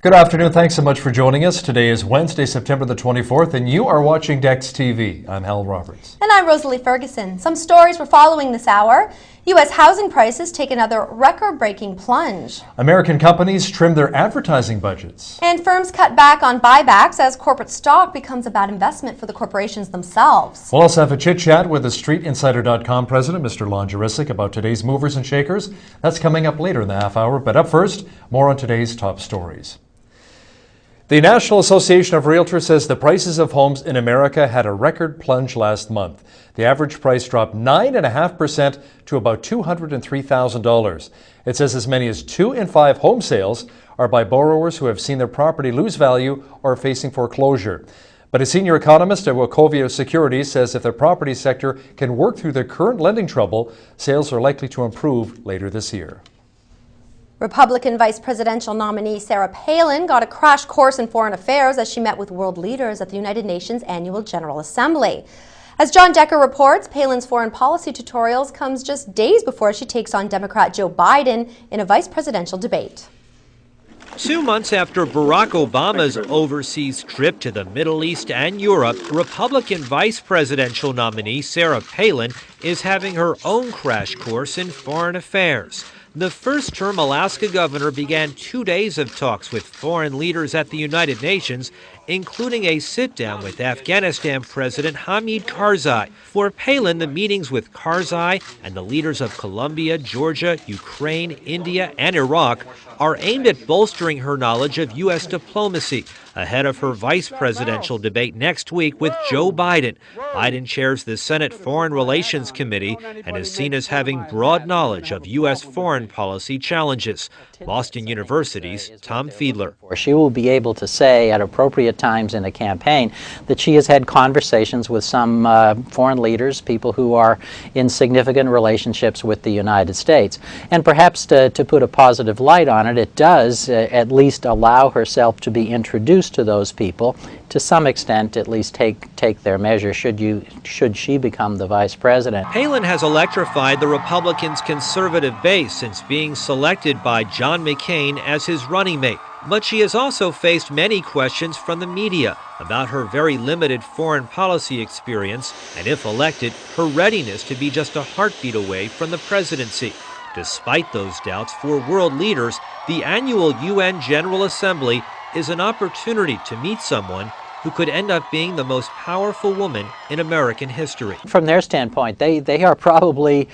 Good afternoon. Thanks so much for joining us. Today is Wednesday, September the 24th, and you are watching DEX TV. I'm Hal Roberts. And I'm Rosalie Ferguson. Some stories we're following this hour. U.S. housing prices take another record-breaking plunge. American companies trim their advertising budgets. And firms cut back on buybacks as corporate stock becomes a bad investment for the corporations themselves. We'll also have a chit-chat with the StreetInsider.com president, Mr. Lon Jurisic, about today's movers and shakers. That's coming up later in the half hour. But up first, more on today's top stories. The National Association of Realtors says the prices of homes in America had a record plunge last month. The average price dropped 9.5% to about $203,000. It says as many as 2 in 5 home sales are by borrowers who have seen their property lose value or are facing foreclosure. But a senior economist at Wachovia Securities says if the property sector can work through the current lending trouble, sales are likely to improve later this year. Republican vice presidential nominee Sarah Palin got a crash course in foreign affairs as she met with world leaders at the United Nations Annual General Assembly. As John Decker reports, Palin's foreign policy tutorials comes just days before she takes on Democrat Joe Biden in a vice presidential debate. 2 months after Barack Obama's overseas trip to the Middle East and Europe, Republican vice presidential nominee Sarah Palin is having her own crash course in foreign affairs. The first-term Alaska governor began 2 days of talks with foreign leaders at the United Nations, including a sit-down with Afghanistan President Hamid Karzai. For Palin, the meetings with Karzai and the leaders of Colombia, Georgia, Ukraine, India, and Iraq are aimed at bolstering her knowledge of U.S. diplomacy ahead of her vice presidential debate next week with Joe Biden. Biden chairs the Senate Foreign Relations Committee and is seen as having broad knowledge of U.S. foreign policy challenges. Boston University's Tom Fiedler. She will be able to say at appropriate times in a campaign that she has had conversations with some foreign leaders, people who are in significant relationships with the United States. And perhaps to put a positive light on it, it does at least allow herself to be introduced to those people, to some extent at least take their measure should she become the vice president. Palin has electrified the Republicans' conservative base since being selected by John McCain as his running mate. But she has also faced many questions from the media about her very limited foreign policy experience and, if elected, her readiness to be just a heartbeat away from the presidency. Despite those doubts, for world leaders, the annual UN General Assembly is an opportunity to meet someone who could end up being the most powerful woman in American history. From their standpoint, they are probably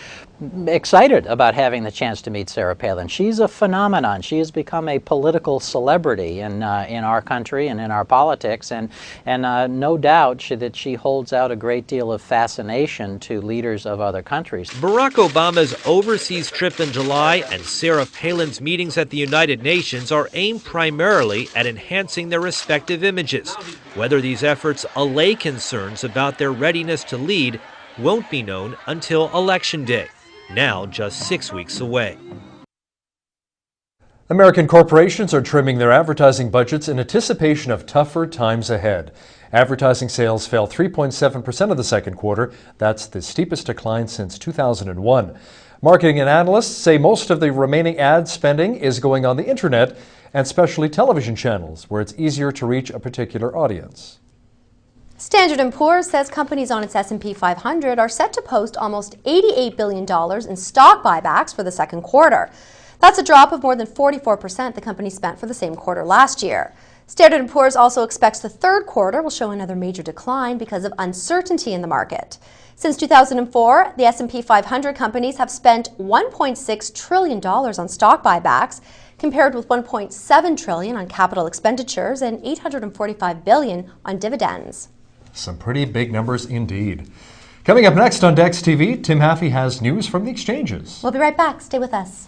excited about having the chance to meet Sarah Palin. She's a phenomenon. She has become a political celebrity in our country and in our politics, and no doubt that she holds out a great deal of fascination to leaders of other countries. Barack Obama's overseas trip in July and Sarah Palin's meetings at the United Nations are aimed primarily at enhancing their respective images. Whether these efforts allay concerns about their readiness to lead won't be known until Election Day, now just 6 weeks away. American corporations are trimming their advertising budgets in anticipation of tougher times ahead. Advertising sales fell 3.7% of the second quarter. That's the steepest decline since 2001. Marketing and analysts say most of the remaining ad spending is going on the internet and specialty television channels, where it's easier to reach a particular audience. Standard & Poor's says companies on its S&P 500 are set to post almost $88 billion in stock buybacks for the second quarter. That's a drop of more than 44% the company spent for the same quarter last year. Standard & Poor's also expects the third quarter will show another major decline because of uncertainty in the market. Since 2004, the S&P 500 companies have spent $1.6 trillion on stock buybacks, compared with $1.7 trillion on capital expenditures and $845 billion on dividends. Some pretty big numbers indeed. Coming up next on DEX TV, Tim Haffey has news from the exchanges. We'll be right back. Stay with us.